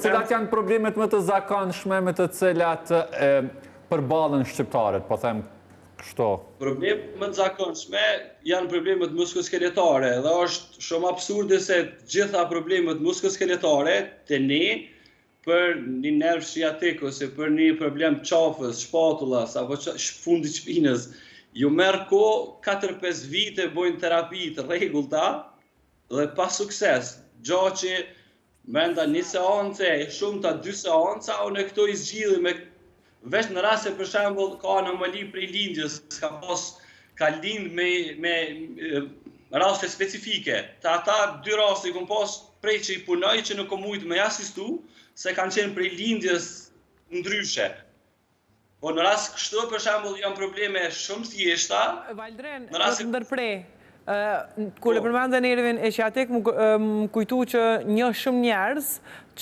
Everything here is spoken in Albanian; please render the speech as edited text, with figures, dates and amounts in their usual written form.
cilat janë problemet më të zakonshme me të cilat përballen shqiptarët, po them kështu? Problemet më të zakonshme janë problemet muskuloskeletare dhe është shumë absurde se gjitha problemet muskuloskeletare të ne për një nerv sciatik ose për një problem qafës, shpatullas apo fundit shpinës, ju merr kohë 4-5 vite bojnë terapi të rregullta dhe pa sukses. Gjatë që brenda një seance, shumë ta 2 seanca, unë këto i zgjidhi me veç në rast se për shembull ka anomali prej lindjes, ka lind me raste specifike. Të ata 2 raste i kom pas prej që i punoj që nuk kom mujt me asistu, se kanë qenë prej lindjes ndryshe. Po në rast kështu për shembull janë probleme shumë thjeshta. Valdren, do të ndërprej. Kur e përmendën nervin e sciatik, më kujtu që një shumë njerëz